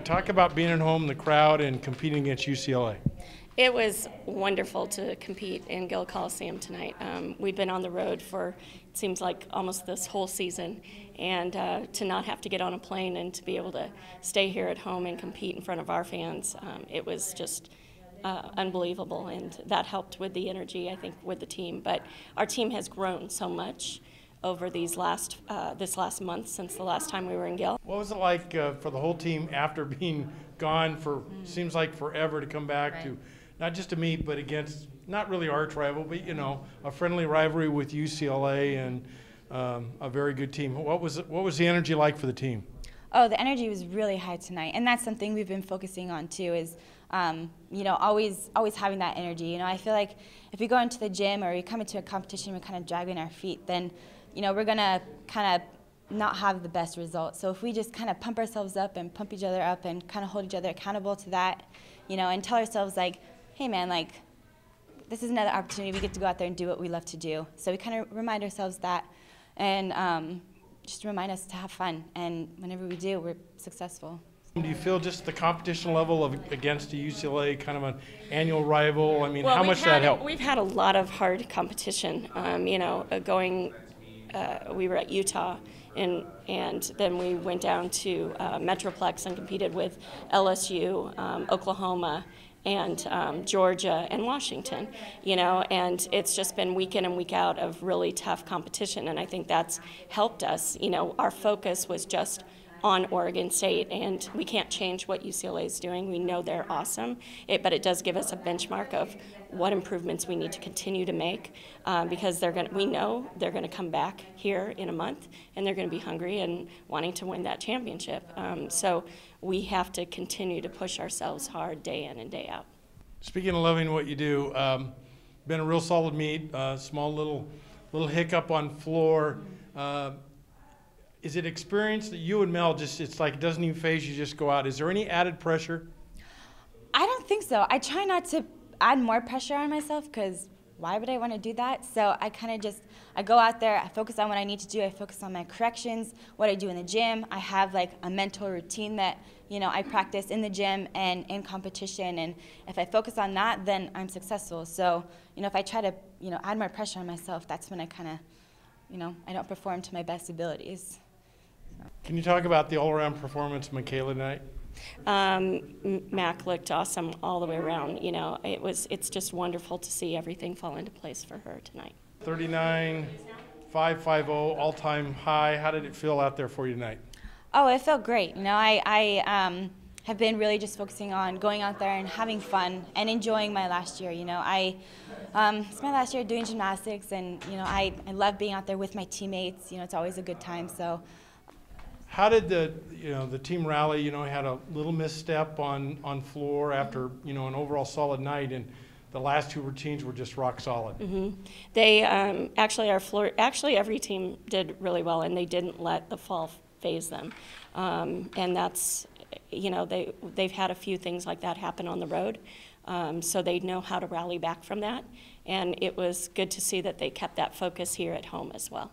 Talk about being at home, the crowd, and competing against UCLA. It was wonderful to compete in Gill Coliseum tonight. We've been on the road for, it seems like, almost this whole season, and to not have to get on a plane and to be able to stay here at home and compete in front of our fans, it was just unbelievable, and that helped with the energy, I think, with the team. But our team has grown so much over this last month since the last time we were in Gill. What was it like for the whole team after being gone for seems like forever to come back to not just to meet, but against not really arch rival, but a friendly rivalry with UCLA and a very good team. What was the energy like for the team? Oh, the energy was really high tonight, and that's something we've been focusing on too. Is always having that energy. I feel like if we go into the gym or we come into a competition, we're kind of dragging our feet, then we're gonna kind of not have the best results. So if we just kind of pump ourselves up and pump each other up and kind of hold each other accountable to that, and tell ourselves like, hey man, like this is another opportunity. We get to go out there and do what we love to do. So we kind of remind ourselves that, and just remind us to have fun. And whenever we do, we're successful. Do you feel just the competition level against the UCLA, kind of an annual rival? I mean, well, how much did that help? We've had a lot of hard competition. We were at Utah, and then we went down to Metroplex and competed with LSU, Oklahoma, and Georgia and Washington, and it's just been week in and week out of really tough competition, and I think that's helped us. Our focus was just on Oregon State, and we can't change what UCLA is doing. We know they're awesome, but it does give us a benchmark of what improvements we need to continue to make, because we know they're going to come back here in a month, and they're going to be hungry and wanting to win that championship. So we have to continue to push ourselves hard day in and day out. Speaking of loving what you do, been a real solid meet. Small little hiccup on floor. Is it experience that you and Mel it's like it doesn't even phase you, just go out? Is there any added pressure? I don't think so. I try not to add more pressure on myself, because why would I want to do that? So I kind of I go out there, I focus on what I need to do, I focus on my corrections, what I do in the gym. I have like a mental routine that I practice in the gym and in competition, and if I focus on that, then I'm successful. So if I try to add more pressure on myself, that's when I kind of I don't perform to my best abilities. Can you talk about the all-around performance of Makayla tonight? Mac looked awesome all the way around. It's just wonderful to see everything fall into place for her tonight. 39.550 all-time high. How did it feel out there for you tonight? Oh, it felt great. I have been really just focusing on going out there and having fun and enjoying my last year. It's my last year doing gymnastics, and I love being out there with my teammates. It's always a good time. So. How did the team rally? Had a little misstep on floor after an overall solid night, and the last two routines were just rock solid. Mm-hmm. They actually every team did really well, and they didn't let the fall phase them, and that's they've had a few things like that happen on the road, so they know how to rally back from that, and it was good to see that they kept that focus here at home as well.